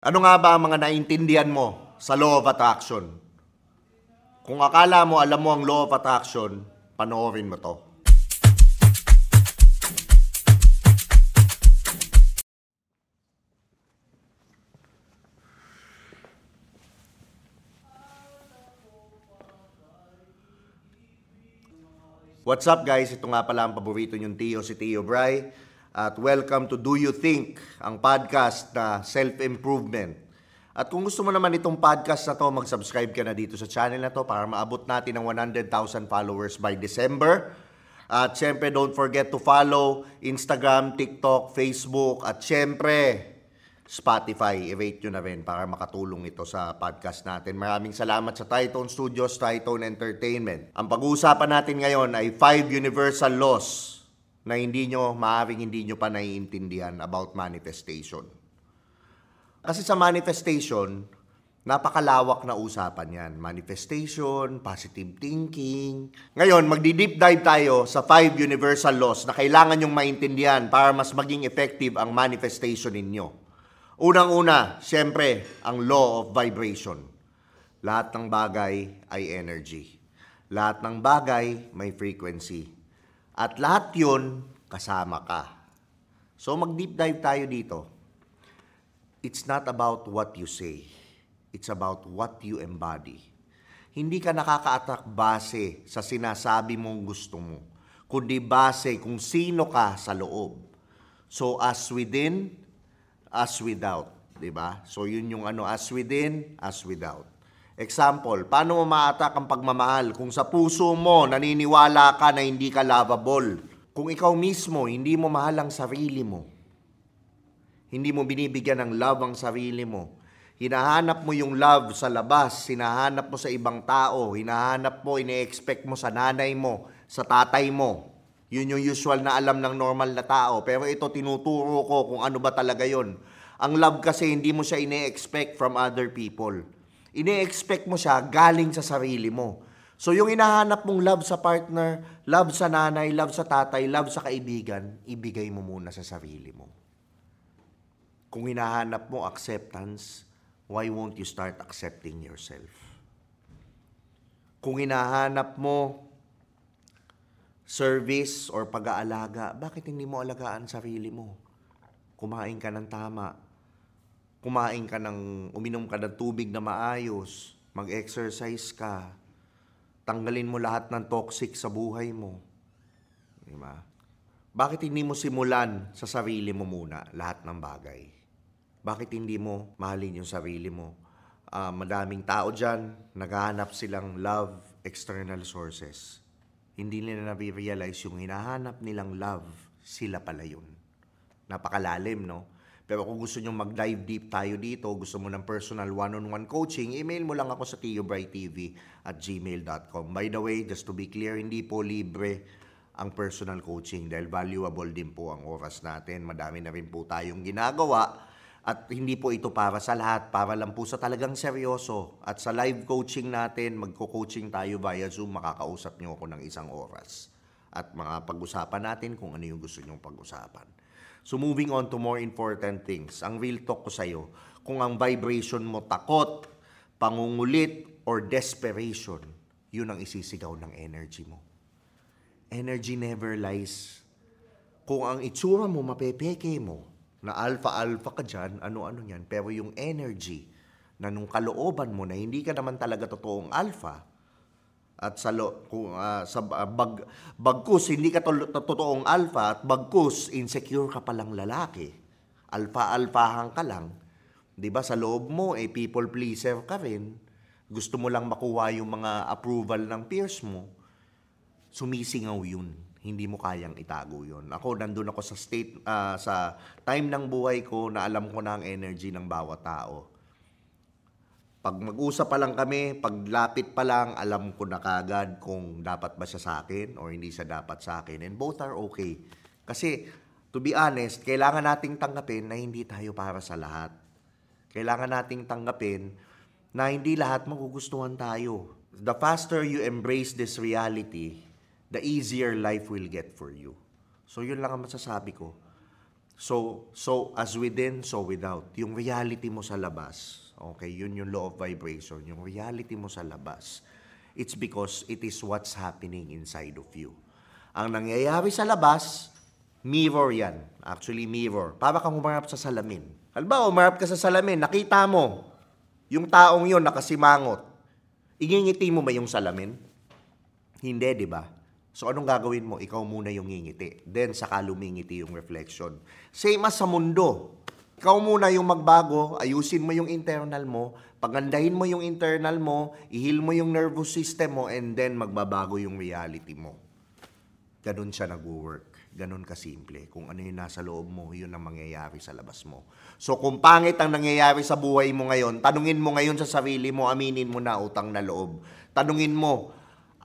Ano nga ba ang mga naintindihan mo sa Law of Attraction? Kung akala mo alam mo ang Law of Attraction, panoorin mo to. What's up guys? Ito nga pala ang paborito niyong Tio, si Tio Bry. At welcome to Do You Think, ang podcast na self-improvement. At kung gusto mo naman itong podcast na to, mag-subscribe ka na dito sa channel na to para maabot natin ang 100,000 followers by December. At syempre, don't forget to follow Instagram, TikTok, Facebook, at syempre, Spotify. I-rate nyo na rin para makatulong ito sa podcast natin. Maraming salamat sa Tritone Studios, Tritone Entertainment. Ang pag-uusapan natin ngayon ay 5 universal laws na maaaring hindi nyo pa naiintindihan about manifestation. Kasi sa manifestation, napakalawak na usapan yan. Manifestation, positive thinking. Ngayon, magdi-deep dive tayo sa 5 universal laws na kailangan nyong maintindihan para mas maging effective ang manifestation ninyo. Unang-una, siyempre, ang law of vibration. Lahat ng bagay ay energy. Lahat ng bagay may frequency. At lahat yun, kasama ka. So mag-deep dive tayo dito. It's not about what you say. It's about what you embody. Hindi ka nakaka-attract base sa sinasabi mong gusto mo, kundi base kung sino ka sa loob. So as within, as without, di ba? So yun yung as within, as without. Example, paano mo ma-attack ang pagmamahal kung sa puso mo naniniwala ka na hindi ka lovable? Kung ikaw mismo hindi mo mahal ang sarili mo, hindi mo binibigyan ng love ang sarili mo, hinahanap mo yung love sa labas, hinahanap mo sa ibang tao, hinahanap mo, ine-expect mo sa nanay mo, sa tatay mo. Yun yung usual na alam ng normal na tao. Pero ito tinuturo ko kung ano ba talaga yun. Ang love kasi hindi mo siya ine-expect from other people. Ine-expect mo siya galing sa sarili mo. So yung hinahanap mong love sa partner, love sa nanay, love sa tatay, love sa kaibigan, ibigay mo muna sa sarili mo. Kung hinahanap mo acceptance, why won't you start accepting yourself? Kung hinahanap mo service or pag-aalaga, bakit hindi mo alagaan sarili mo? Kumain ka ng tama. Uminom ka ng tubig na maayos. Mag-exercise ka. Tanggalin mo lahat ng toxic sa buhay mo. Diba? Bakit hindi mo simulan sa sarili mo muna lahat ng bagay? Bakit hindi mo mahalin yung sarili mo? Madaming tao dyan, naghahanap silang love, external sources. Hindi nila na-realize yung hinahanap nilang love, sila pala yun. Napakalalim, no? Pero kung gusto nyo mag-dive deep tayo dito, gusto mo ng personal one-on-one coaching, email mo lang ako sa tiobrytv@gmail.com. By the way, just to be clear, hindi po libre ang personal coaching dahil valuable din po ang oras natin. Madami na rin po tayong ginagawa at hindi po ito para sa lahat, para lang po sa talagang seryoso. At sa live coaching natin, magko-coaching tayo via Zoom, makakausap nyo ako ng 1 oras. At mga pag-usapan natin kung ano yung gusto nyong pag-usapan. So moving on to more important things, ang real talk ko sa'yo, kung ang vibration mo takot, pangungulit, or desperation, yun ang isisigaw ng energy mo. Energy never lies. Kung ang itsura mo, mapepeke mo, na alpha-alpha ka dyan, ano-ano yan, pero yung energy na nung kalooban mo na hindi ka naman talaga totoong alpha, at bagkus hindi ka totoong alpha at bagkus insecure ka palang lalaki, alpha-alphahan ka lang, 'di ba? Sa loob mo people pleaser ka rin, gusto mo lang makuha yung mga approval ng peers mo, sumisingaw yun, hindi mo kayang itago yun. Ako nandun ako sa sa time ng buhay ko na alam ko na ang energy ng bawat tao. Pag mag-usap pa lang kami, paglapit pa lang, alam ko na kagad kung dapat ba siya sa akin o hindi siya dapat sa akin. And both are okay. Kasi, to be honest, kailangan nating tanggapin na hindi tayo para sa lahat. Kailangan nating tanggapin na hindi lahat magugustuhan tayo. The faster you embrace this reality, the easier life will get for you. So, yun lang ang masasabi ko. So as within, so without. Yung reality mo sa labas, okay, yun yung law of vibration. Yung reality mo sa labas, it's because it is what's happening inside of you. Ang nangyayari sa labas, mirror yan. Actually, mirror. Para kang umarap sa salamin. Halimbawa, umarap ka sa salamin, nakita mo, yung taong yun nakasimangot. Ingingiti mo ba yung salamin? Hindi, di ba? So, anong gagawin mo? Ikaw muna yung ngingiti. Then, saka lumingiti yung reflection. Same as sa mundo. Ikaw muna yung magbago, ayusin mo yung internal mo, pagandahin mo yung internal mo, ihil mo yung nervous system mo, and then magbabago yung reality mo. Ganun siya nag-work. Ganun kasimple. Kung ano yung nasa loob mo, yun ang mangyayari sa labas mo. So, kung pangit ang nangyayari sa buhay mo ngayon, tanungin mo ngayon sa sarili mo, aminin mo na utang na loob. Tanungin mo,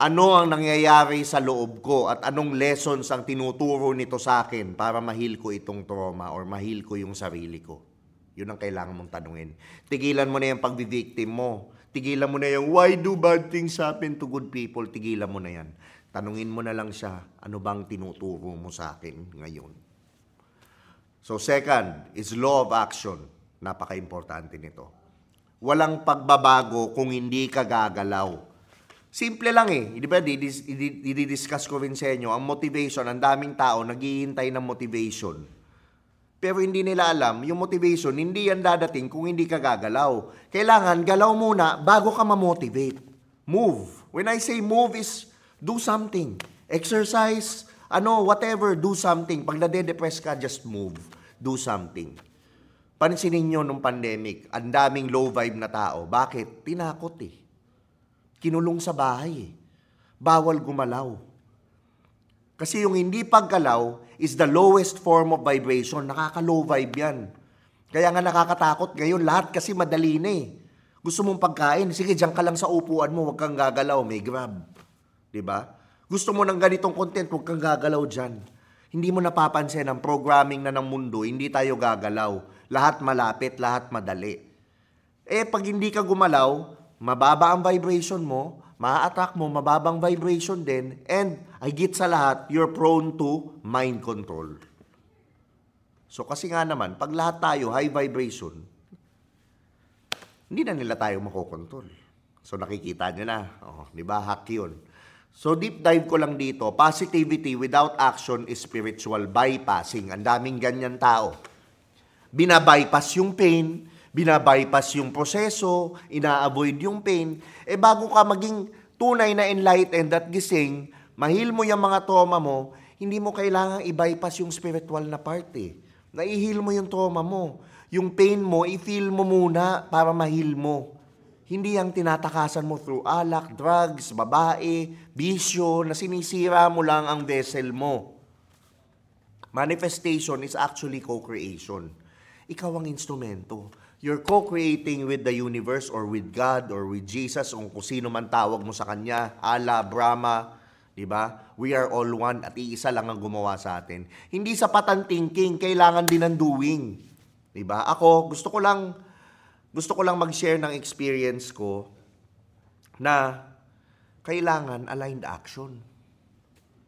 ano ang nangyayari sa loob ko at anong lessons ang tinuturo nito sa akin para mahil ko itong trauma or mahil ko yung sarili ko. Yun ang kailangan mong tanungin. Tigilan mo na yung pag-victim mo. Tigilan mo na yung, why do bad things happen to good people? Tigilan mo na yan. Tanungin mo na lang siya, ano bang tinuturo mo sa akin ngayon? So second is law of action. Napaka-importante nito. Walang pagbabago kung hindi ka gagalaw. Simple lang eh. Di ba, didiscuss ko rin sa inyo, ang motivation, ang daming tao naghihintay ng motivation. Pero hindi nila alam, yung motivation, hindi yan dadating kung hindi ka gagalaw. Kailangan, galaw muna bago ka ma-motivate. Move. When I say move is do something. Exercise, whatever, do something. Pag nade-depress ka, just move. Do something. Pansinin nyo nung pandemic, ang daming low vibe na tao. Bakit? Tinakot eh. Kinulong sa bahay eh. Bawal gumalaw. Kasi yung hindi paggalaw is the lowest form of vibration. Nakaka-low vibe yan. Kaya nga nakakatakot ngayon. Lahat kasi madali na eh. Gusto mong pagkain, sige, diyan ka lang sa upuan mo, huwag kang gagalaw, may grab. Diba? Gusto mo ng ganitong content, huwag kang gagalaw dyan. Hindi mo napapansin ang programming na ng mundo, hindi tayo gagalaw. Lahat malapit, lahat madali. Pag hindi ka gumalaw, mababa ang vibration mo, ma-attract mo, mababang vibration din, and higit sa lahat, you're prone to mind control. So kasi nga naman, pag lahat tayo high vibration, hindi na nila tayo makokontrol. So nakikita nyo na, di ba, hack yun. So deep dive ko lang dito, positivity without action is spiritual bypassing. Ang daming ganyan tao. Binabypass yung pain, binabypass yung proseso, ina-avoid yung pain. Bago ka maging tunay na enlightened at gising, mahil mo yung mga trauma mo, hindi mo kailangang i-bypass yung spiritual na part eh. Naihil mo yung trauma mo. Yung pain mo, i-feel mo muna para mahil mo. Hindi ang tinatakasan mo through alak, drugs, babae, bisyo, na sinisira mo lang ang vessel mo. Manifestation is actually co-creation. Ikaw ang instrumento. You're co-creating with the universe or with God or with Jesus o kung sino man tawag mo sa Kanya, Allah, Brahma, di ba? We are all one at iisa lang ang gumawa sa atin. Hindi sapat ang thinking, kailangan din ang doing. Di ba? Ako, gusto ko lang mag-share ng experience ko na kailangan aligned action.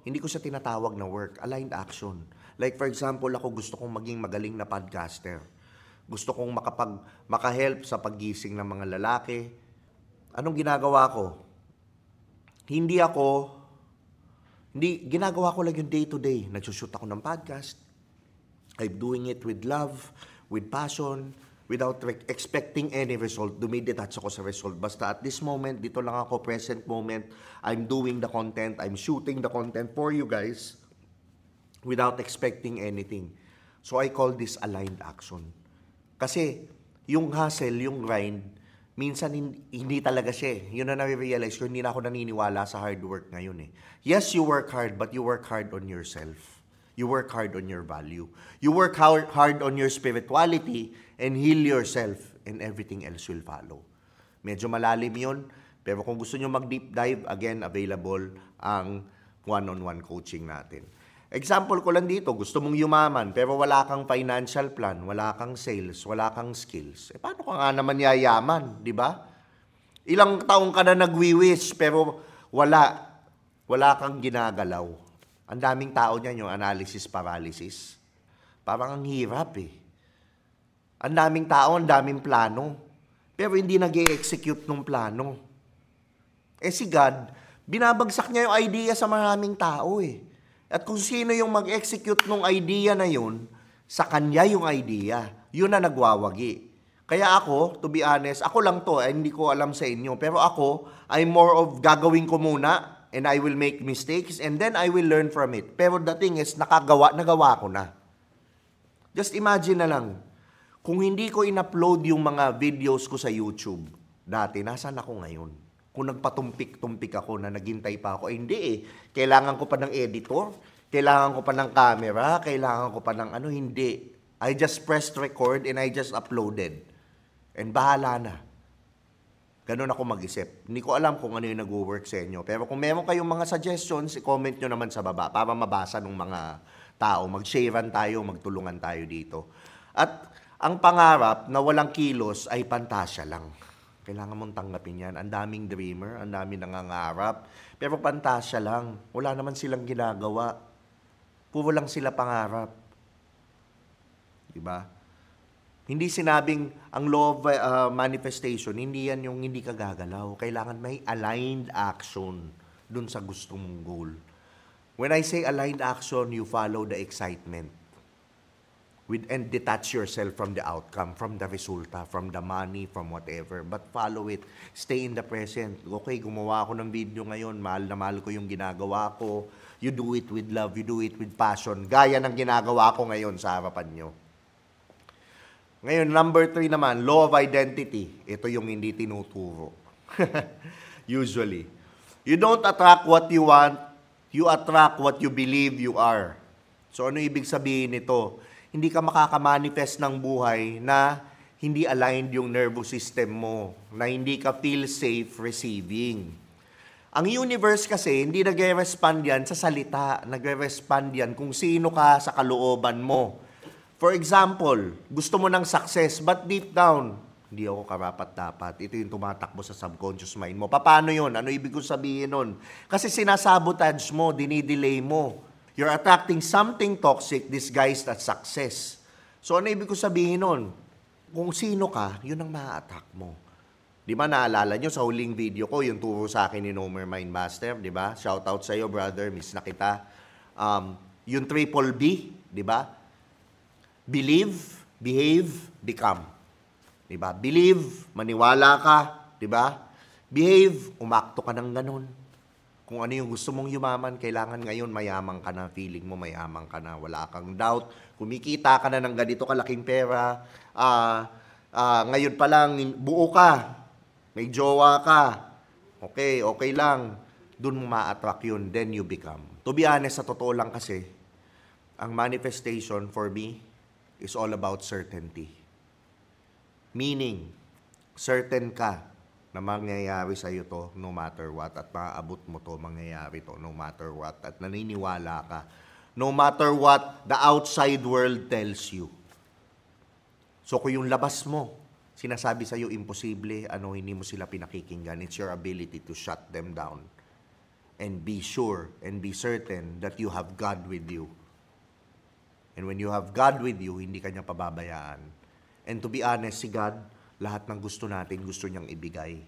Hindi ko siya tinatawag na work, aligned action. Like for example, ako gusto kong maging magaling na podcaster. Gusto kong makahelp sa paggising ng mga lalaki. Anong ginagawa ko? Ginagawa ko lang yung day to day. Nagsushoot ako ng podcast. I'm doing it with love, with passion, without expecting any result. Dumidetach ako sa result. Basta at this moment, dito lang ako, present moment, I'm doing the content, I'm shooting the content for you guys without expecting anything. So I call this aligned action. Kasi yung hustle, yung grind, minsan hindi talaga siya eh. Yun na na-realize ko, hindi na ako naniniwala sa hard work ngayon eh. Yes, you work hard, but you work hard on yourself. You work hard on your value. You work hard on your spirituality and heal yourself and everything else will follow. Medyo malalim yun, pero kung gusto nyo mag-deep dive, again, available ang one-on-one coaching natin. Example ko lang dito, gusto mong yumaman pero wala kang financial plan, wala kang sales, wala kang skills. Paano ka nga naman yayaman, di ba? Ilang taong ka na nagwi-wish pero wala kang ginagalaw. Ang daming tao niyan yung analysis paralysis. Parang ang hirap eh. Ang daming tao, ang daming plano. Pero hindi nag-execute ng plano. Si God, binabagsak niya yung idea sa maraming tao eh. At kung sino yung mag-execute ng idea na yun, sa kanya yung idea. Yun na nagwawagi. Kaya ako, to be honest, ako lang to, hindi ko alam sa inyo. Pero ako, I'm more of gagawin ko muna and I will make mistakes and then I will learn from it. Pero the thing is, nagawa ko na. Just imagine na lang, kung hindi ko in-upload yung mga videos ko sa YouTube, dati, nasaan ako ngayon? Kung nagpatumpik-tumpik ako na naghintay pa ako, hindi eh. Kailangan ko pa ng editor, kailangan ko pa ng camera, kailangan ko pa ng hindi. I just pressed record and I just uploaded. And bahala na. Ganun ako mag-isip. Hindi ko alam kung ano yung nag-work sa inyo. Pero kung meron kayong mga suggestions, i-comment nyo naman sa baba para mabasa ng mga tao. Mag-sharean tayo, magtulungan tayo dito. At ang pangarap na walang kilos ay pantasya lang. Kailangan mong tanggapin yan. Ang daming dreamer, ang daming nangangarap. Pero pantasya lang. Wala naman silang ginagawa. Puro lang sila pangarap. Diba? Hindi sinabing ang law of manifestation, hindi yan yung hindi ka gagalaw. Kailangan may aligned action dun sa gusto mong goal. When I say aligned action, you follow the excitement. And detach yourself from the outcome, from the resulta, from the money, from whatever. But follow it. Stay in the present. Okay, gumawa ako ng video ngayon. Mahal na mahal ko yung ginagawa ko. You do it with love. You do it with passion. Gaya ng ginagawa ko ngayon sa harapan nyo. Ngayon, number 3 naman, law of identity. Ito yung hindi tinuturo. Usually. You don't attract what you want. You attract what you believe you are. So, ano ibig sabihin nito? Hindi ka makakamanifest ng buhay na hindi aligned yung nervous system mo, na hindi ka feel safe receiving. Ang universe kasi, hindi nagre-respond yan sa salita. Nagre-respond yan kung sino ka sa kalooban mo. For example, gusto mo ng success, but deep down, hindi ako karapat-dapat. Ito yung tumatakbo sa subconscious mind mo. Paano yun? Ano ibig kong sabihin nun? Kasi sinasabotage mo, dinidelay mo. You're attracting something toxic disguised as success. So ano ibig kong sabihin nun? Kung sino ka, yun ang ma-attack mo. Di ba naalala nyo sa huling video ko, yung turo sa akin ni Nomer Mindmaster, di ba? Shout out sa iyo, brother, miss na kita. Yung triple B, di ba? Believe, behave, become. Diba? Believe, maniwala ka. Diba? Behave, umakto ka ng ganun. Kung ano yung gusto mong yumaman, kailangan ngayon mayaman ka na. Feeling mo mayaman ka na. Wala kang doubt. Kumikita ka na ng ganito kalaking pera. Ngayon pa lang, buo ka. May jowa ka. Okay, okay lang. Doon mo ma-attract yun. Then you become. To be honest, sa totoo lang kasi, ang manifestation for me, is all about certainty. Meaning, certain ka na mangyayari sa iyo to no matter what at maaabot mo to, mangyayari to no matter what at naniniwala ka no matter what the outside world tells you. So kung yung labas mo, sinasabi sa iyo imposible, hindi mo sila pinakikinggan, it's your ability to shut them down and be sure and be certain that you have God with you. And when you have God with you, hindi ka niya pababayaan. And to be honest, si God, lahat ng gusto natin, gusto niyang ibigay.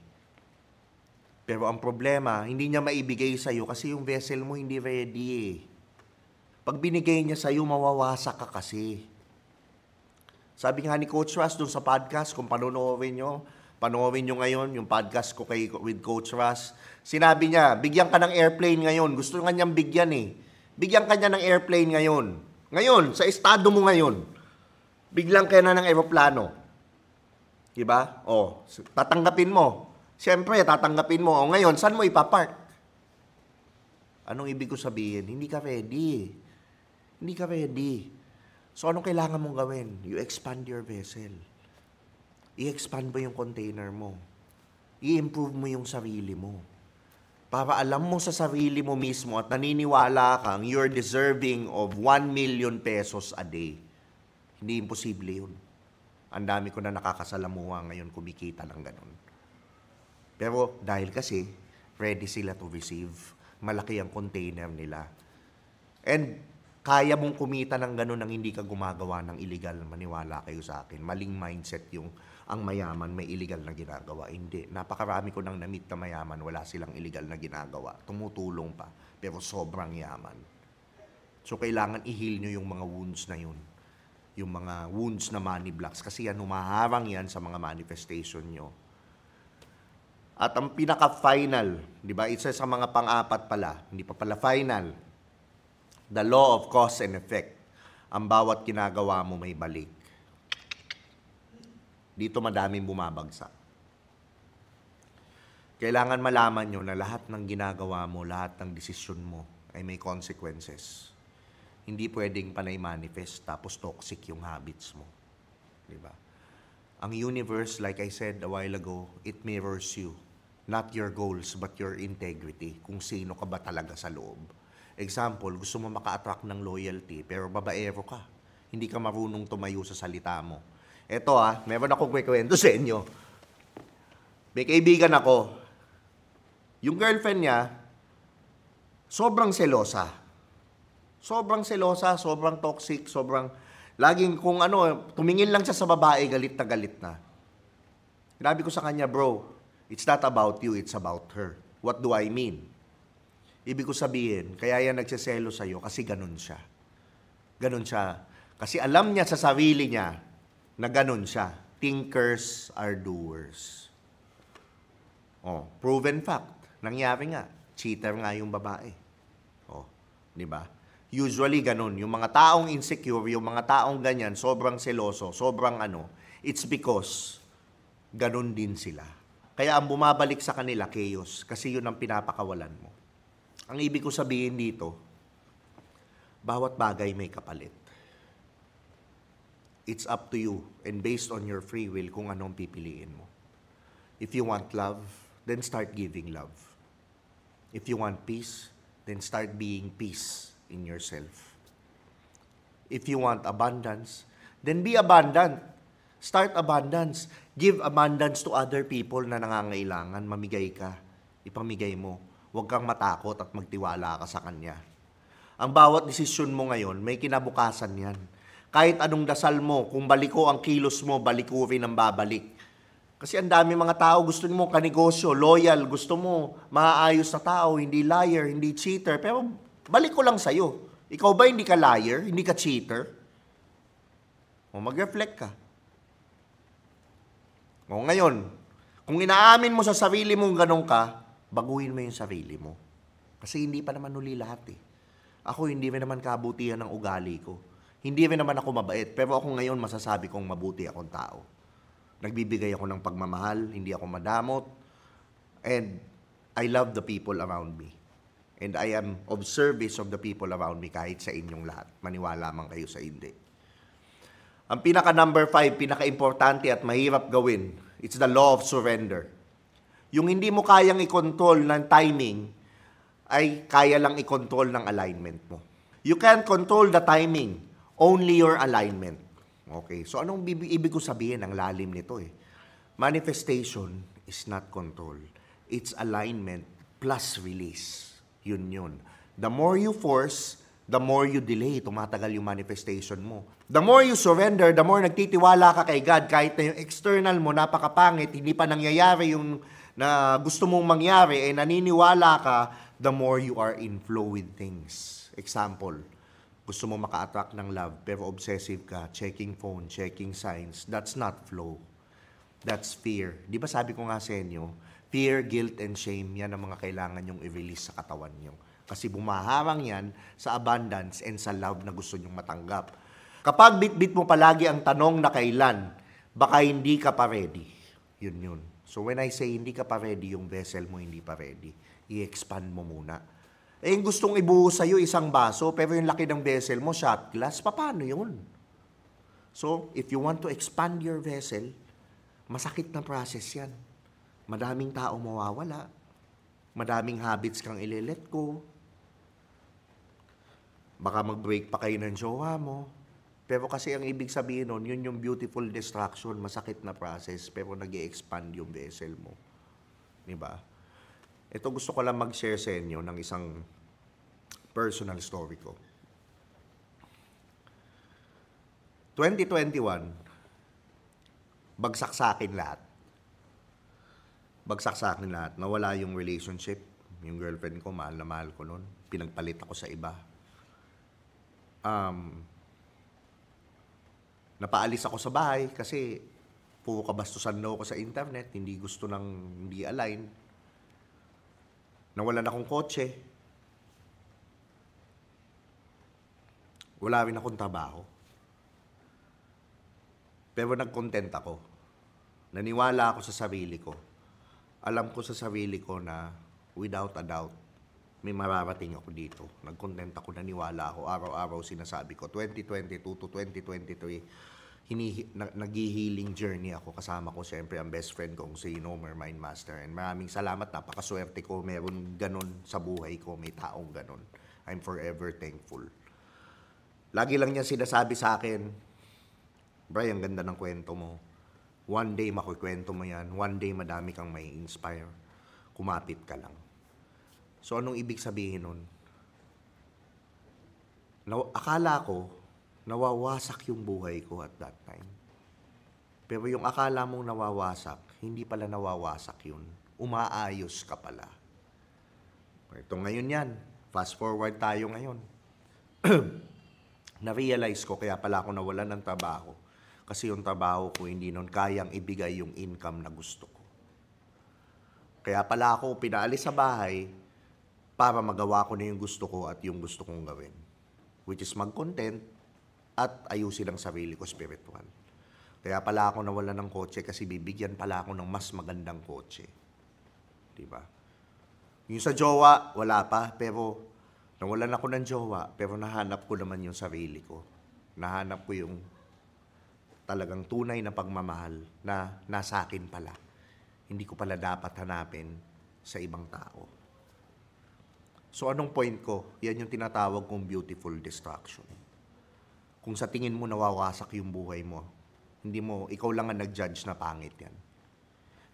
Pero ang problema, hindi niya maibigay sa iyo kasi yung vessel mo hindi ready. Pag binigay niya sa iyo, mawawasak ka kasi. Sabi nga ni Coach Russ dun sa podcast, kung panoorin nyo ngayon, yung podcast ko with Coach Russ, sinabi niya, bigyan ka ng airplane ngayon. Gusto nga niyang bigyan eh. Bigyan ka niya ng airplane ngayon. Ngayon, sa estado mo ngayon, biglang ka na ng aeroplano. Diba? Tatanggapin mo. Siyempre, tatanggapin mo. Ngayon, saan mo ipapark? Anong ibig ko sabihin? Hindi ka ready. Hindi ka ready. So, anong kailangan mong gawin? You expand your vessel. I-expand mo yung container mo. I-improve mo yung sarili mo. Para alam mo sa sarili mo mismo at naniniwala kang you're deserving of 1 million pesos a day. Hindi imposible yun. Ang dami ko na nakakasalamuha ngayon kumikita ng ganun. Pero dahil kasi, ready sila to receive. Malaki ang container nila. And Kaya mong kumita ng ganun nang hindi ka gumagawa ng illegal. Maniwala kayo sa akin. Maling mindset yung ang mayaman may illegal na ginagawa. Hindi. Napakarami ko nang na-meet na mayaman, wala silang illegal na ginagawa. Tumutulong pa, pero sobrang yaman. So, kailangan i-heal nyo yung mga wounds na yun. Yung mga wounds na money blocks. Kasi yan, humaharang yan sa mga manifestation nyo. At ang pinaka-final, di ba, isa sa mga pang-apat pala, hindi pa pala final, the law of cause and effect. Ang bawat ginagawa mo may balik. Dito madaming bumabagsak. Kailangan malaman nyo na lahat ng ginagawa mo, lahat ng desisyon mo ay may consequences. Hindi pwedeng panay manifest tapos toxic yung habits mo. Diba? Ang universe, like I said a while ago, it mirrors you. Not your goals, but your integrity. Kung sino ka ba talaga sa loob. Example, gusto mo maka-attract ng loyalty, pero babaero ka. Hindi ka marunong tumayo sa salita mo. Eto meron akong kwekwento sa inyo. May kaibigan ako. Yung girlfriend niya, sobrang selosa. Sobrang selosa, sobrang toxic, sobrang... Laging kung tumingin lang siya sa babae, galit na. Sinabi ko sa kanya, bro, it's not about you, it's about her. What do I mean? Ibig ko sabihin, kaya yan nagseselo sa'yo kasi ganun siya. Ganun siya. Kasi alam niya sa sarili niya na ganun siya. Thinkers are doers. Proven fact. Nangyari nga. Cheater nga yung babae. Di ba? Usually ganun. Yung mga taong insecure, yung mga taong ganyan, sobrang seloso, sobrang it's because ganun din sila. Kaya ang bumabalik sa kanila, chaos. Kasi yun ang pinapakawalan mo. Ang ibig ko sabihin dito, bawat bagay may kapalit. It's up to you and based on your free will kung anong pipiliin mo. If you want love, then start giving love. If you want peace, then start being peace in yourself. If you want abundance, then be abundant. Start abundance. Give abundance to other people na nangangailangan. Mamigay ka. Ipamigay mo. Huwag kang matakot at magtiwala ka sa Kanya. Ang bawat desisyon mo ngayon, may kinabukasan yan. Kahit anong dasal mo, kung baliko ang kilos mo, baliko rin ang babalik. Kasi ang dami mga tao, gusto mo kanegosyo, loyal, gusto mo maayos na tao, hindi liar, hindi cheater. Pero balik ko lang sa'yo. Ikaw ba hindi ka liar, hindi ka cheater? Mag-reflect ka. Ngayon, kung inaamin mo sa sarili mo ganun ka, baguhin mo yung sarili mo. Kasi hindi pa naman uli lahat Ako hindi rin naman kabutihan ng ugali ko. Hindi rin naman ako mabait, pero ako ngayon masasabi kong mabuti akong tao. Nagbibigay ako ng pagmamahal, hindi ako madamot, and I love the people around me. And I am of service of the people around me kahit sa inyong lahat. Maniwala man kayo sa hindi. Ang pinaka-number 5, pinaka-importante at mahirap gawin, it's the law of surrender. Yung hindi mo kayang i-control ng timing, ay kaya lang i-control ng alignment mo. You can't control the timing, only your alignment. Okay, so anong ibig ko sabihin? Ang lalim nito Manifestation is not control. It's alignment plus release. Yun. The more you force, the more you delay, tumatagal yung manifestation mo. The more you surrender, the more nagtitiwala ka kay God, kahit na yung external mo napakapangit, hindi pa nangyayari yung na gusto mong mangyari, naniniwala ka, the more you are in flow with things. Example, gusto mo maka-attract ng love, pero obsessive ka, checking phone, checking signs, that's not flow. That's fear. Di ba sabi ko nga sa inyo, fear, guilt, and shame, yan ang mga kailangan nyong i-release sa katawan nyo. Kasi bumaharang yan sa abundance and sa love na gusto nyong matanggap. Kapag bit-bit mo palagi ang tanong na kailan, baka hindi ka pa ready. Yun. So when I say hindi ka pa ready, yung vessel mo hindi pa ready, i-expand mo muna. Yung gustong ibuhos sa'yo isang baso, pero yung laki ng vessel mo, shot glass, paano yun? So, if you want to expand your vessel, masakit na process yan. Madaming tao mawawala. Madaming habits kang ile-let go. Baka mag-break pa kayo ng jowa mo. Pero kasi ang ibig sabihin nun, yun yung beautiful distraction, masakit na process, pero nag-i-expand yung vessel mo. Diba? Ito gusto ko lang mag-share sa inyo ng isang personal story ko. 2021, bagsak sa akin lahat. Bagsak sa akin lahat. Nawala yung relationship. Yung girlfriend ko, mahal na mahal ko noon. Pinagpalit ako sa iba. Napaalis ako sa bahay kasi puro kabastusan daw ako sa internet. Hindi gusto ng hindi align. Nawalan akong kotse. Wala rin akong trabaho. Pero nag-content ako. Naniwala ako sa sarili ko. Alam ko sa sarili ko na without a doubt, may mararating ako dito. Nag-content ako, naniwala ako. Araw-araw sinasabi ko, 2022 to 2023, nag-healing journey ako. Kasama ko siyempre ang best friend kong si Nomer Mindmaster. And maraming salamat, napakaswerte ko. Meron ganun sa buhay ko, may taong ganun. I'm forever thankful. Lagi lang niya sinasabi sa akin, Bray, ang ganda ng kwento mo. One day makukwento mo yan. One day madami kang may inspire. Kumapit ka lang. So, anong ibig sabihin nun? Akala ko, nawawasak yung buhay ko at that time. Pero yung akala mong nawawasak, hindi pala nawawasak yun. Umaayos ka pala. Ito ngayon yan. Fast forward tayo ngayon. Na-realize ko kaya pala ako nawalan ng trabaho. Kasi yung trabaho ko hindi nun kayang ibigay yung income na gusto ko. Kaya pala ako pinaalis sa bahay para magawa ko na yung gusto ko at yung gusto kong gawin. Which is mag-content at ayusin ang sarili ko spiritual. Kaya pala ako nawalan ng kotse kasi bibigyan pala ako ng mas magandang kotse. Diba? Yung sa jowa, wala pa. Pero nawalan ako ng jowa. Pero nahanap ko naman yung sarili ko. Nahanap ko yung talagang tunay na pagmamahal na nasa akin pala. Hindi ko pala dapat hanapin sa ibang tao. So anong point ko? Yan yung tinatawag kong beautiful distraction. Kung sa tingin mo nawawasak yung buhay mo, hindi mo, ikaw lang ang nag-judge na pangit yan.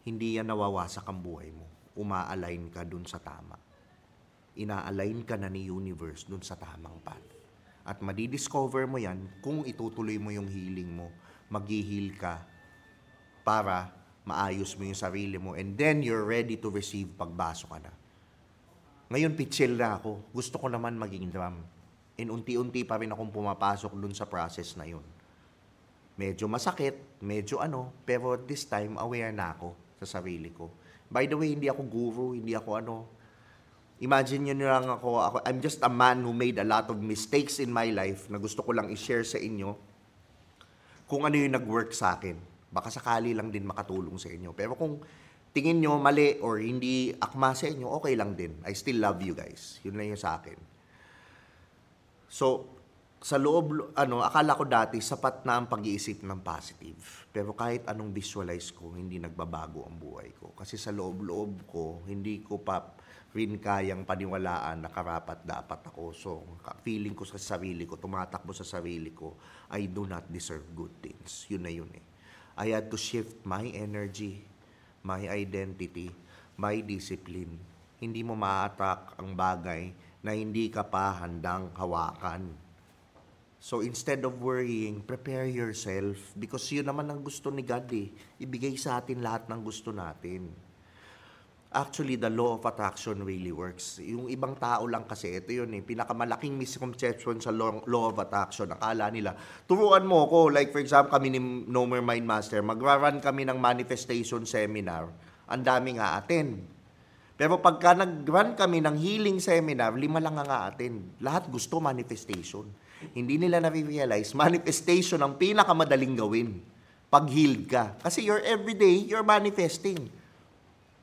Hindi yan nawawasak ang buhay mo. Uma-align ka dun sa tama. Ina-align ka na ni universe dun sa tamang path. At madidiscover mo yan kung itutuloy mo yung healing mo. Mag-heal ka para maayos mo yung sarili mo and then you're ready to receive pagbaso ka na. Ngayon, pitchil na ako. Gusto ko naman maging drum. And unti-unti pa rin akong pumapasok dun sa process na yun. Medyo masakit, medyo pero this time, aware na ako sa sarili ko. By the way, hindi ako guru, hindi ako Imagine nyo lang ako, I'm just a man who made a lot of mistakes in my life na gusto ko lang i-share sa inyo kung ano yung nag-work sa akin. Baka sakali lang din makatulong sa inyo. Pero kung tingin nyo mali or hindi akma sa inyo, okay lang din. I still love you guys. Yun lang yung sa akin. So, sa loob, akala ko dati, sapat na ang pag-iisip ng positive. Pero kahit anong visualize ko, hindi nagbabago ang buhay ko. Kasi sa loob-loob ko, hindi ko pa rin kayang paniwalaan na karapat-dapat ako. So, feeling ko sa sarili ko, tumatakbo sa sarili ko, I do not deserve good things. Yun na yun eh. I had to shift my energy, my identity, my discipline. Hindi mo ma-attract ang bagay na hindi ka pa handang hawakan. So, instead of worrying, prepare yourself because yun naman ang gusto ni God eh. Ibigay sa atin lahat ng gusto natin. Actually, the law of attraction really works. Yung ibang tao lang kasi, ito yun eh, pinakamalaking misconception sa law of attraction. Akala nila, turuan mo ko, like for example, kami ni Nomer Mindmaster, magra-run kami ng manifestation seminar, ang daming a-attend. Pero pagka nag-run kami ng healing seminar, 5 lang ang a-attend. Lahat gusto manifestation. Hindi nila na-realize, manifestation ang pinakamadaling gawin pag healed ka. Kasi everyday, you're manifesting.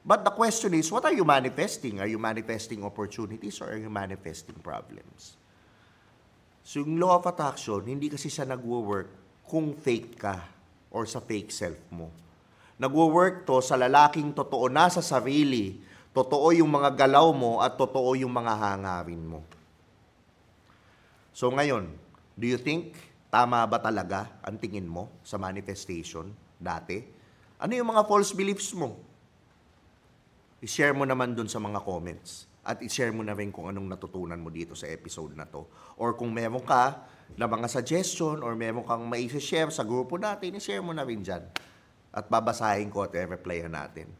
But the question is, what are you manifesting? Are you manifesting opportunities or are you manifesting problems? So yung law of attraction, hindi kasi siya nagwo-work kung fake ka or sa fake self mo. Nagwo-work to sa lalaking totoo na sa sarili, totoo yung mga galaw mo at totoo yung mga hangarin mo. So ngayon, do you think tama ba talaga ang tingin mo sa manifestation dati? Ano yung mga false beliefs mo? I-share mo naman dun sa mga comments. at i-share mo na rin kung anong natutunan mo dito sa episode na to. Or kung meron ka na mga suggestion or meron kang mai-share sa grupo natin, i-share mo na rin dyan. At babasahin ko at i-replyan natin.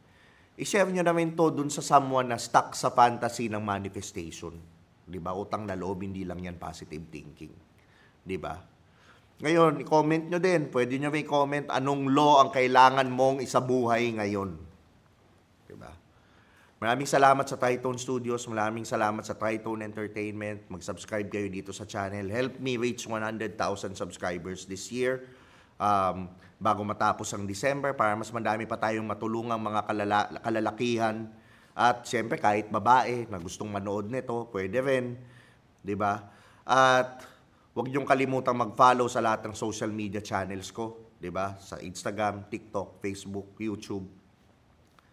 I-share nyo na rin to dun sa someone na stuck sa fantasy ng manifestation. Di ba? Utang na loob, hindi lang yan positive thinking. Di ba? Ngayon, i-comment nyo din. Pwede nyo rin comment anong law ang kailangan mong isabuhay ngayon. Di ba? Maraming salamat sa Tritone Studios. Maraming salamat sa Tritone Entertainment. Mag-subscribe kayo dito sa channel. Help me reach 100,000 subscribers this year. Bago matapos ang December para mas madami pa tayong matulungang mga kalalakihan. At siyempre kahit babae na gustong manood nito, pwede rin. Di ba? At huwag niyong kalimutang mag-follow sa lahat ng social media channels ko, 'di ba? Sa Instagram, TikTok, Facebook, YouTube.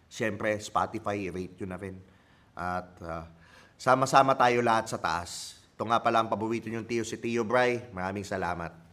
Siyempre, Spotify, i-rate nyo na rin. At sama-sama tayo lahat sa taas. Ito nga pala ang paborito niyong tiyo, si Tio Bry. Maraming salamat.